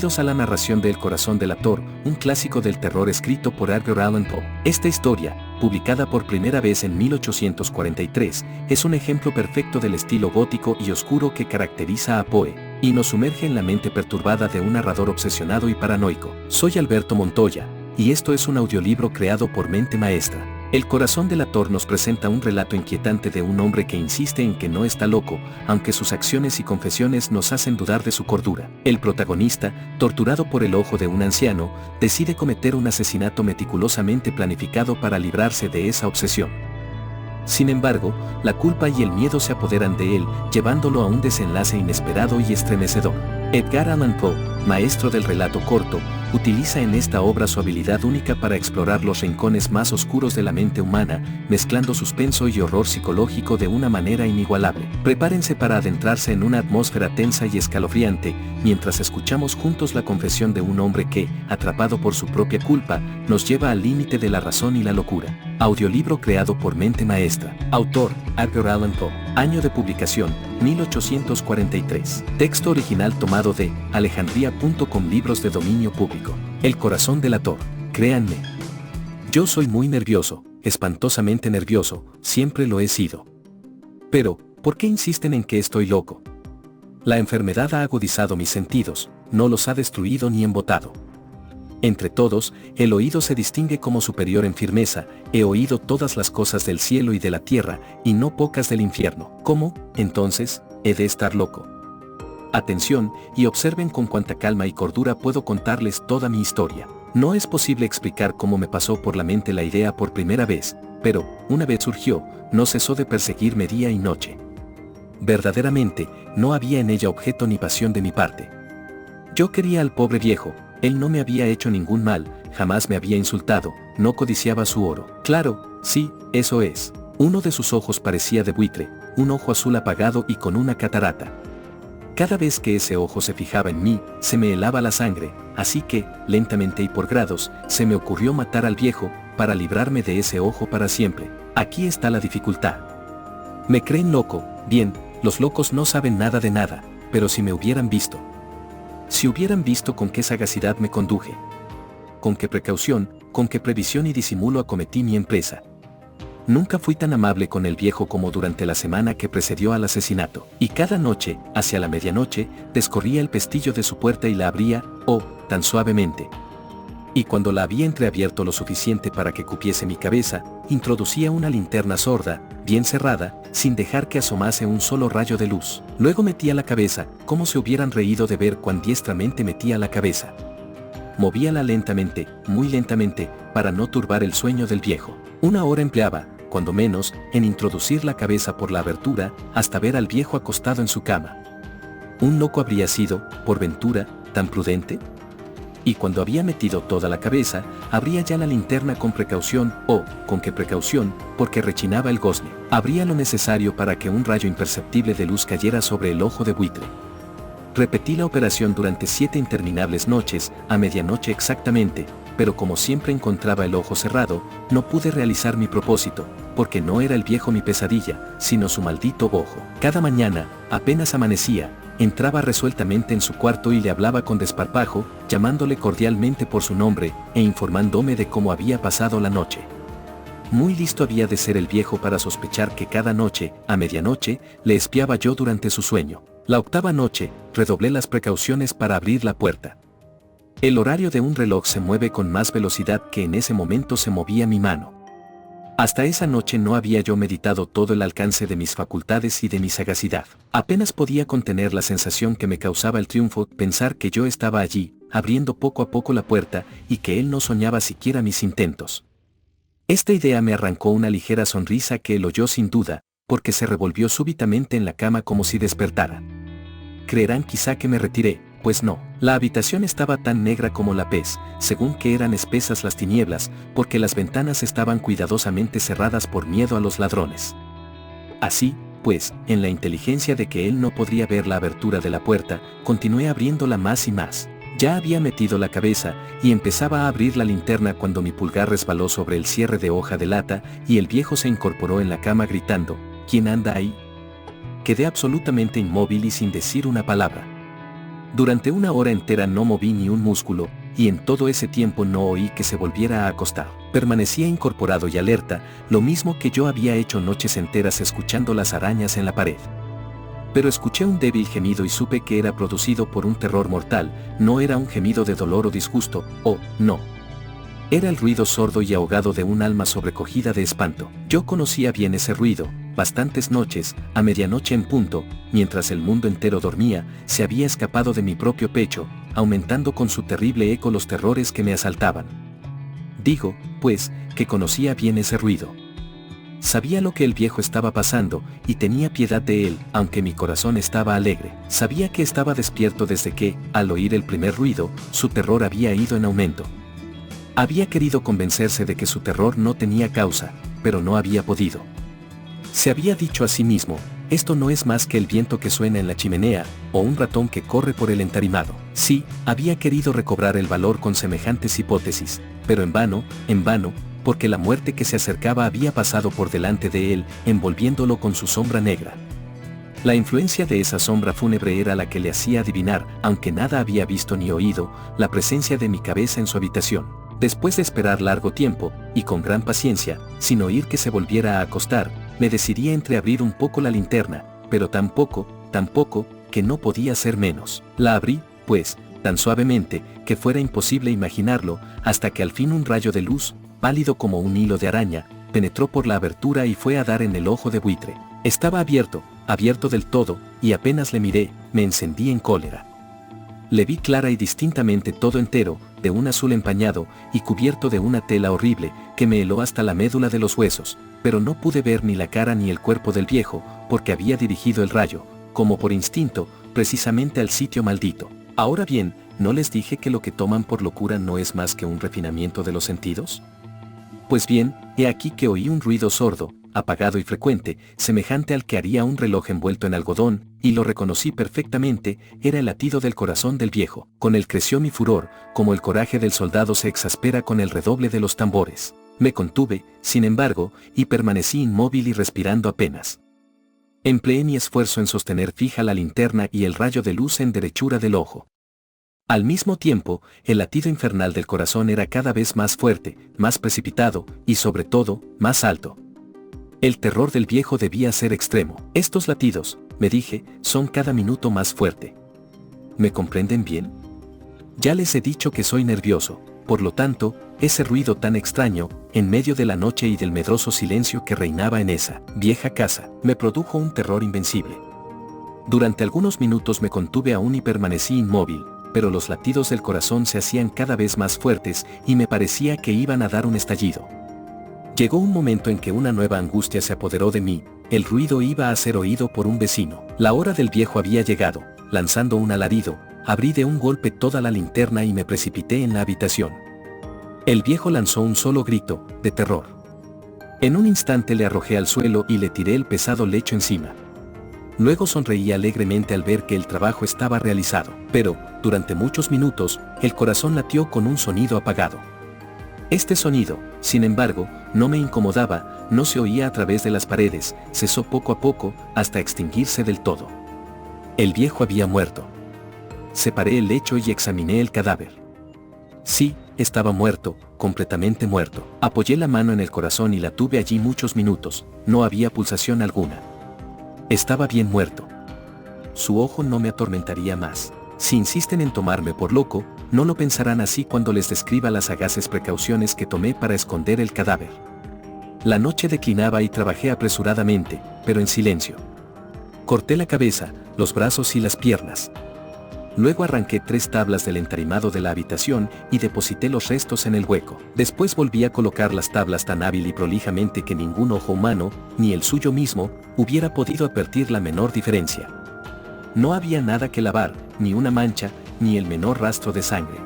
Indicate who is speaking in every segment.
Speaker 1: Bienvenidos a la narración de El corazón delator, un clásico del terror escrito por Edgar Allan Poe. Esta historia, publicada por primera vez en 1843, es un ejemplo perfecto del estilo gótico y oscuro que caracteriza a Poe, y nos sumerge en la mente perturbada de un narrador obsesionado y paranoico. Soy Alberto Montoya, y esto es un audiolibro creado por Mente Maestra. El corazón delator nos presenta un relato inquietante de un hombre que insiste en que no está loco, aunque sus acciones y confesiones nos hacen dudar de su cordura. El protagonista, torturado por el ojo de un anciano, decide cometer un asesinato meticulosamente planificado para librarse de esa obsesión. Sin embargo, la culpa y el miedo se apoderan de él, llevándolo a un desenlace inesperado y estremecedor. Edgar Allan Poe, maestro del relato corto, utiliza en esta obra su habilidad única para explorar los rincones más oscuros de la mente humana, mezclando suspenso y horror psicológico de una manera inigualable. Prepárense para adentrarse en una atmósfera tensa y escalofriante, mientras escuchamos juntos la confesión de un hombre que, atrapado por su propia culpa, nos lleva al límite de la razón y la locura. Audiolibro creado por Mente Maestra. Autor, Edgar Allan Poe. Año de publicación, 1843. Texto original tomado de alejandría.com. Libros de dominio público. El corazón delator. Créanme. Yo soy muy nervioso, espantosamente nervioso, siempre lo he sido. Pero, ¿por qué insisten en que estoy loco? La enfermedad ha agudizado mis sentidos, no los ha destruido ni embotado. Entre todos, el oído se distingue como superior en firmeza, he oído todas las cosas del cielo y de la tierra, y no pocas del infierno. ¿Cómo, entonces, he de estar loco? Atención, y observen con cuánta calma y cordura puedo contarles toda mi historia. No es posible explicar cómo me pasó por la mente la idea por primera vez, pero, una vez surgió, no cesó de perseguirme día y noche. Verdaderamente, no había en ella objeto ni pasión de mi parte. Yo quería al pobre viejo. Él no me había hecho ningún mal, jamás me había insultado, no codiciaba su oro. Claro, sí, eso es. Uno de sus ojos parecía de buitre, un ojo azul apagado y con una catarata. Cada vez que ese ojo se fijaba en mí, se me helaba la sangre, así que, lentamente y por grados, se me ocurrió matar al viejo, para librarme de ese ojo para siempre. Aquí está la dificultad. Me creen loco, bien, los locos no saben nada de nada, pero si me hubieran visto. Si hubieran visto con qué sagacidad me conduje, con qué precaución, con qué previsión y disimulo acometí mi empresa. Nunca fui tan amable con el viejo como durante la semana que precedió al asesinato, y cada noche, hacia la medianoche, descorría el pestillo de su puerta y la abría, tan suavemente. Y cuando la había entreabierto lo suficiente para que cupiese mi cabeza, introducía una linterna sorda, bien cerrada, sin dejar que asomase un solo rayo de luz. Luego metía la cabeza, como se hubieran reído de ver cuán diestramente metía la cabeza. Movíala lentamente, muy lentamente, para no turbar el sueño del viejo. 1 hora empleaba, cuando menos, en introducir la cabeza por la abertura, hasta ver al viejo acostado en su cama. ¿Un loco habría sido, por ventura, tan prudente? Y cuando había metido toda la cabeza, abría ya la linterna con precaución, ¿con qué precaución? Porque rechinaba el gozne. Abría lo necesario para que un rayo imperceptible de luz cayera sobre el ojo de buitre. Repetí la operación durante 7 interminables noches, a medianoche exactamente, pero como siempre encontraba el ojo cerrado, no pude realizar mi propósito, porque no era el viejo mi pesadilla, sino su maldito ojo. Cada mañana, apenas amanecía, entraba resueltamente en su cuarto y le hablaba con desparpajo, llamándole cordialmente por su nombre, e informándome de cómo había pasado la noche. Muy listo había de ser el viejo para sospechar que cada noche, a medianoche, le espiaba yo durante su sueño. La 8ª noche, redoblé las precauciones para abrir la puerta. El horario de un reloj se mueve con más velocidad que en ese momento se movía mi mano. Hasta esa noche no había yo meditado todo el alcance de mis facultades y de mi sagacidad. Apenas podía contener la sensación que me causaba el triunfo, pensar que yo estaba allí, abriendo poco a poco la puerta, y que él no soñaba siquiera mis intentos. Esta idea me arrancó una ligera sonrisa que él oyó sin duda, porque se revolvió súbitamente en la cama como si despertara. Creerán quizá que me retiré, pues no. La habitación estaba tan negra como la pez, según que eran espesas las tinieblas, porque las ventanas estaban cuidadosamente cerradas por miedo a los ladrones. Así, pues, en la inteligencia de que él no podría ver la abertura de la puerta, continué abriéndola más y más. Ya había metido la cabeza, y empezaba a abrir la linterna cuando mi pulgar resbaló sobre el cierre de hoja de lata, y el viejo se incorporó en la cama gritando, ¿quién anda ahí? Quedé absolutamente inmóvil y sin decir una palabra. Durante una hora entera no moví ni un músculo, y en todo ese tiempo no oí que se volviera a acostar. Permanecía incorporado y alerta, lo mismo que yo había hecho noches enteras escuchando las arañas en la pared. Pero escuché un débil gemido y supe que era producido por un terror mortal, no era un gemido de dolor o disgusto, no. Era el ruido sordo y ahogado de un alma sobrecogida de espanto. Yo conocía bien ese ruido, bastantes noches, a medianoche en punto, mientras el mundo entero dormía, se había escapado de mi propio pecho, aumentando con su terrible eco los terrores que me asaltaban. Digo, pues, que conocía bien ese ruido. Sabía lo que el viejo estaba pasando, y tenía piedad de él, aunque mi corazón estaba alegre. Sabía que estaba despierto desde que, al oír el primer ruido, su terror había ido en aumento. Había querido convencerse de que su terror no tenía causa, pero no había podido. Se había dicho a sí mismo, esto no es más que el viento que suena en la chimenea, o un ratón que corre por el entarimado. Sí, había querido recobrar el valor con semejantes hipótesis, pero en vano, porque la muerte que se acercaba había pasado por delante de él, envolviéndolo con su sombra negra. La influencia de esa sombra fúnebre era la que le hacía adivinar, aunque nada había visto ni oído, la presencia de mi cabeza en su habitación. Después de esperar largo tiempo, y con gran paciencia, sin oír que se volviera a acostar, me decidí a entreabrir un poco la linterna, pero tan poco, que no podía ser menos. La abrí, pues, tan suavemente, que fuera imposible imaginarlo, hasta que al fin un rayo de luz, pálido como un hilo de araña, penetró por la abertura y fue a dar en el ojo de buitre. Estaba abierto del todo, y apenas le miré, me encendí en cólera. Le vi clara y distintamente todo entero, de un azul empañado y cubierto de una tela horrible que me heló hasta la médula de los huesos, pero no pude ver ni la cara ni el cuerpo del viejo, porque había dirigido el rayo, como por instinto, precisamente al sitio maldito. Ahora bien, ¿no les dije que lo que toman por locura no es más que un refinamiento de los sentidos? Pues bien, he aquí que oí un ruido sordo, apagado y frecuente, semejante al que haría un reloj envuelto en algodón, y lo reconocí perfectamente, era el latido del corazón del viejo. Con él creció mi furor, como el coraje del soldado se exaspera con el redoble de los tambores. Me contuve, sin embargo, y permanecí inmóvil y respirando apenas. Empleé mi esfuerzo en sostener fija la linterna y el rayo de luz en derechura del ojo. Al mismo tiempo, el latido infernal del corazón era cada vez más fuerte, más precipitado, y sobre todo, más alto. El terror del viejo debía ser extremo. Estos latidos, me dije, son cada minuto más fuerte. ¿Me comprenden bien? Ya les he dicho que soy nervioso, por lo tanto, ese ruido tan extraño, en medio de la noche y del medroso silencio que reinaba en esa vieja casa, me produjo un terror invencible. Durante algunos minutos me contuve aún y permanecí inmóvil, pero los latidos del corazón se hacían cada vez más fuertes y me parecía que iban a dar un estallido. Llegó un momento en que una nueva angustia se apoderó de mí, el ruido iba a ser oído por un vecino. La hora del viejo había llegado, lanzando un alarido, abrí de un golpe toda la linterna y me precipité en la habitación. El viejo lanzó un solo grito, de terror. En un instante le arrojé al suelo y le tiré el pesado lecho encima. Luego sonreí alegremente al ver que el trabajo estaba realizado, pero, durante muchos minutos, el corazón latió con un sonido apagado. Este sonido, sin embargo, no me incomodaba, no se oía a través de las paredes, cesó poco a poco, hasta extinguirse del todo. El viejo había muerto. Separé el lecho y examiné el cadáver. Sí, estaba muerto, completamente muerto. Apoyé la mano en el corazón y la tuve allí muchos minutos, no había pulsación alguna. Estaba bien muerto. Su ojo no me atormentaría más. Si insisten en tomarme por loco, no lo pensarán así cuando les describa las sagaces precauciones que tomé para esconder el cadáver. La noche declinaba y trabajé apresuradamente, pero en silencio. Corté la cabeza, los brazos y las piernas. Luego arranqué 3 tablas del entarimado de la habitación y deposité los restos en el hueco. Después volví a colocar las tablas tan hábil y prolijamente que ningún ojo humano, ni el suyo mismo, hubiera podido advertir la menor diferencia. No había nada que lavar, ni una mancha, ni el menor rastro de sangre.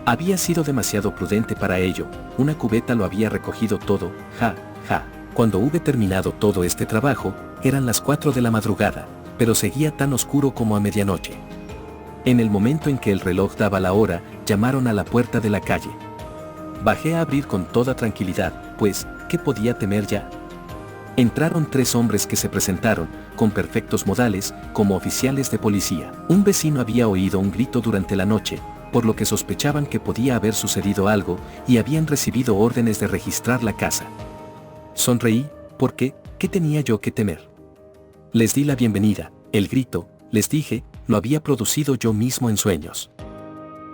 Speaker 1: Había sido demasiado prudente para ello, una cubeta lo había recogido todo, ja. Cuando hube terminado todo este trabajo, eran las 4 de la madrugada, pero seguía tan oscuro como a medianoche. En el momento en que el reloj daba la hora, llamaron a la puerta de la calle. Bajé a abrir con toda tranquilidad, pues, ¿qué podía temer ya? Entraron 3 hombres que se presentaron, con perfectos modales, como oficiales de policía. Un vecino había oído un grito durante la noche, por lo que sospechaban que podía haber sucedido algo y habían recibido órdenes de registrar la casa. Sonreí, porque, ¿qué tenía yo que temer? Les di la bienvenida. El grito, les dije, lo había producido yo mismo en sueños.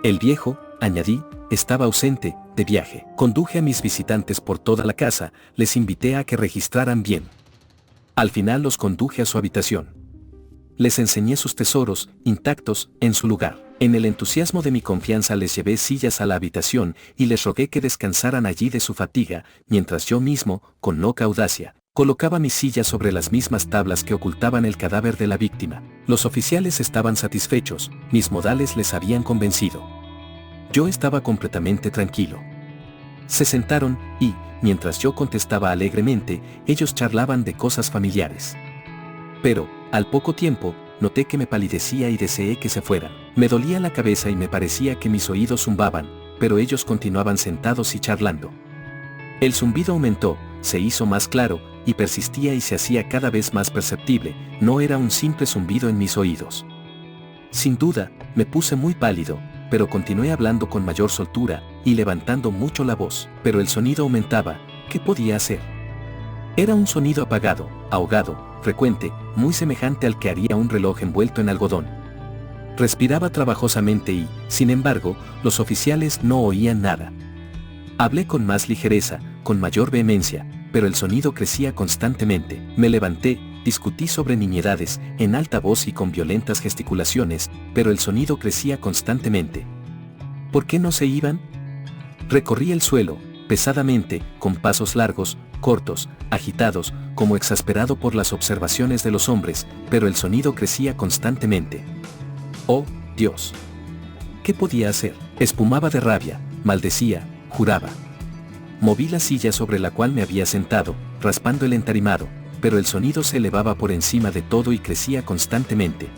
Speaker 1: El viejo, añadí, estaba ausente, de viaje. Conduje a mis visitantes por toda la casa, les invité a que registraran bien. Al final los conduje a su habitación. Les enseñé sus tesoros, intactos, en su lugar. En el entusiasmo de mi confianza les llevé sillas a la habitación y les rogué que descansaran allí de su fatiga, mientras yo mismo, con loca audacia, colocaba mis sillas sobre las mismas tablas que ocultaban el cadáver de la víctima. Los oficiales estaban satisfechos, mis modales les habían convencido. Yo estaba completamente tranquilo. Se sentaron y, mientras yo contestaba alegremente, ellos charlaban de cosas familiares. Pero, al poco tiempo, noté que me palidecía y deseé que se fueran. Me dolía la cabeza y me parecía que mis oídos zumbaban, pero ellos continuaban sentados y charlando. El zumbido aumentó, se hizo más claro, y persistía y se hacía cada vez más perceptible, no era un simple zumbido en mis oídos. Sin duda, me puse muy pálido, pero continué hablando con mayor soltura y levantando mucho la voz, pero el sonido aumentaba. ¿Qué podía hacer? Era un sonido apagado, ahogado, frecuente, muy semejante al que haría un reloj envuelto en algodón. Respiraba trabajosamente y, sin embargo, los oficiales no oían nada. Hablé con más ligereza, con mayor vehemencia, pero el sonido crecía constantemente. Me levanté, discutí sobre nimiedades, en alta voz y con violentas gesticulaciones, pero el sonido crecía constantemente. ¿Por qué no se iban? Recorrí el suelo, pesadamente, con pasos largos, cortos, agitados, como exasperado por las observaciones de los hombres, pero el sonido crecía constantemente. ¡Oh, Dios! ¿Qué podía hacer? Espumaba de rabia, maldecía, juraba. Moví la silla sobre la cual me había sentado, raspando el entarimado, pero el sonido se elevaba por encima de todo y crecía constantemente.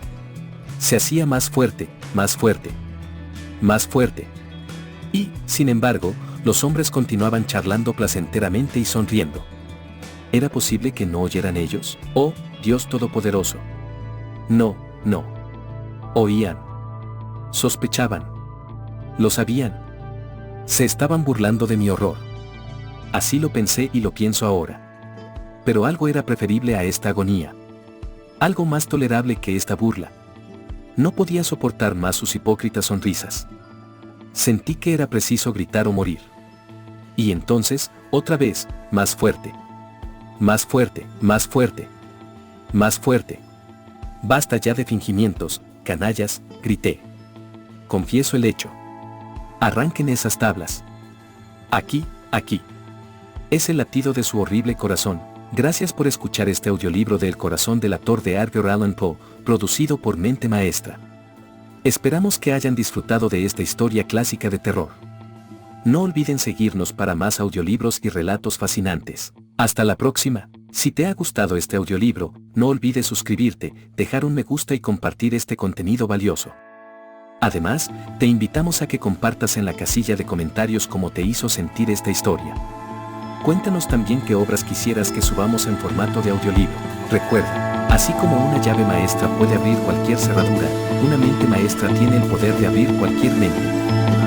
Speaker 1: Se hacía más fuerte, más fuerte, más fuerte. Y, sin embargo, los hombres continuaban charlando placenteramente y sonriendo. ¿Era posible que no oyeran ellos? ¡Oh, Dios Todopoderoso! No, no. Oían. Sospechaban. Lo sabían. Se estaban burlando de mi horror. Así lo pensé y lo pienso ahora. Pero algo era preferible a esta agonía. Algo más tolerable que esta burla. No podía soportar más sus hipócritas sonrisas. Sentí que era preciso gritar o morir. Y entonces, otra vez, más fuerte. Más fuerte, más fuerte. Más fuerte. Basta ya de fingimientos, canallas, grité. Confieso el hecho. Arranquen esas tablas. Aquí, aquí. Es el latido de su horrible corazón. Gracias por escuchar este audiolibro de El corazón del actor de Edgar Allan Poe, producido por Mente Maestra. Esperamos que hayan disfrutado de esta historia clásica de terror. No olviden seguirnos para más audiolibros y relatos fascinantes. Hasta la próxima. Si te ha gustado este audiolibro, no olvides suscribirte, dejar un me gusta y compartir este contenido valioso. Además, te invitamos a que compartas en la casilla de comentarios cómo te hizo sentir esta historia. Cuéntanos también qué obras quisieras que subamos en formato de audiolibro. Recuerda, así como una llave maestra puede abrir cualquier cerradura, una mente maestra tiene el poder de abrir cualquier mente.